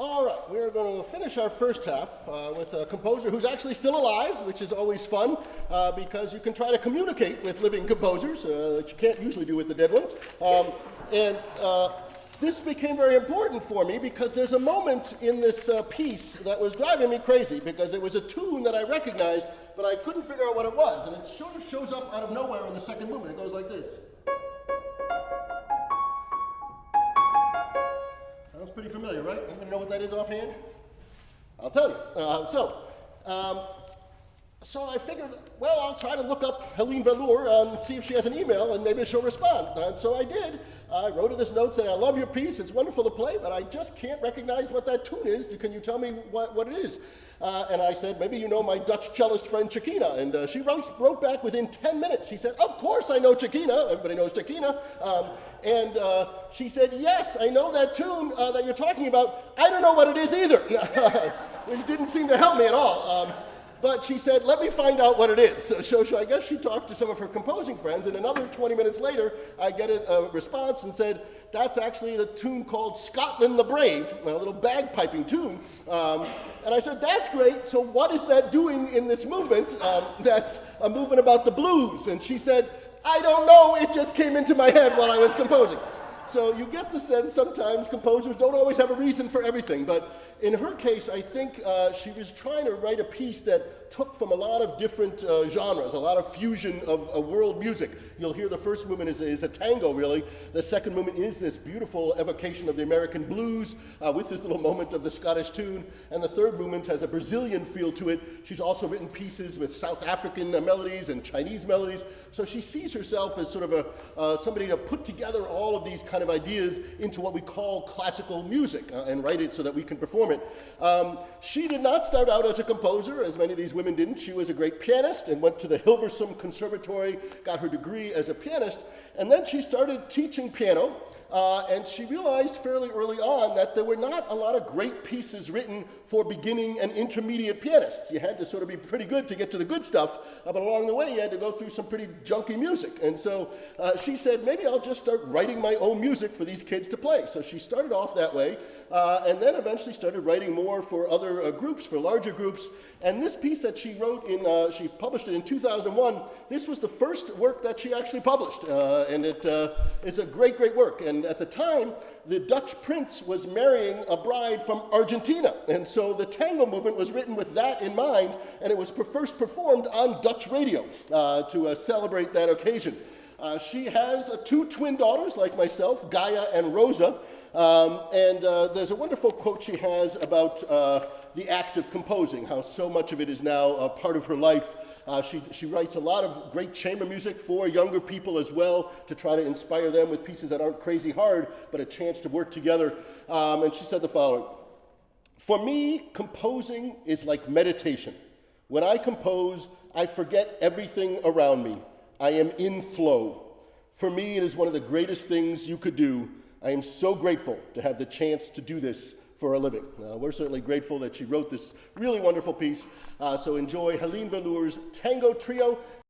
All right, we're going to finish our first half with a composer who's actually still alive, which is always fun because you can try to communicate with living composers that you can't usually do with the dead ones. This became very important for me because there's a moment in this piece that was driving me crazy because it was a tune that I recognized, but I couldn't figure out what it was. And it sort of shows up out of nowhere in the second movement. It goes like this. Sounds pretty familiar, right? Anybody know what that is offhand? I'll tell you. So I figured, well, I'll try to look up Heleen Verleur and see if she has an email, and maybe she'll respond. And so I did. I wrote her this note saying, I love your piece. It's wonderful to play, but I just can't recognize what that tune is. Can you tell me what it is? And I said, maybe you know my Dutch cellist friend Chiquina. And she wrote back within 10 minutes. She said, of course I know Chiquina. Everybody knows Chiquina. And she said, yes, I know that tune that you're talking about. I don't know what it is either, which didn't seem to help me at all. But she said, let me find out what it is. So I guess she talked to some of her composing friends, and another 20 minutes later, I get a response and said, that's actually the tune called Scotland the Brave, a little bagpiping tune. And I said, that's great, so what is that doing in this movement? That's a movement about the blues. And she said, I don't know, it just came into my head while I was composing. So you get the sense sometimes composers don't always have a reason for everything, but in her case, I think she was trying to write a piece that took from a lot of different genres, a lot of fusion of world music. You'll hear the first movement is a tango, really. The second movement is this beautiful evocation of the American blues with this little moment of the Scottish tune, and the third movement has a Brazilian feel to it. She's also written pieces with South African melodies and Chinese melodies, so she sees herself as sort of somebody to put together all of these kind of ideas into what we call classical music and write it so that we can perform it. She did not start out as a composer, as many of these women didn't. She was a great pianist and went to the Hilversum Conservatory, got her degree as a pianist, and then she started teaching piano. And she realized fairly early on that there were not a lot of great pieces written for beginning and intermediate pianists. You had to sort of be pretty good to get to the good stuff, but along the way you had to go through some pretty junky music. And so she said, maybe I'll just start writing my own music for these kids to play. So she started off that way, and then eventually started writing more for other groups, for larger groups. And this piece that she wrote she published it in 2001. This was the first work that she actually published, and it is a great, great work. And at the time, the Dutch prince was marrying a bride from Argentina. And so the tango movement was written with that in mind, and it was first performed on Dutch radio to celebrate that occasion. She has two twin daughters like myself, Gaia and Rosa. And there's a wonderful quote she has about the act of composing, how so much of it is now a part of her life. She writes a lot of great chamber music for younger people as well to try to inspire them with pieces that aren't crazy hard, but a chance to work together. And she said the following: for me, composing is like meditation. When I compose, I forget everything around me. I am in flow. For me, it is one of the greatest things you could do. I am so grateful to have the chance to do this for a living. We're certainly grateful that she wrote this really wonderful piece. So enjoy Heleen Verleur's Tango Trio.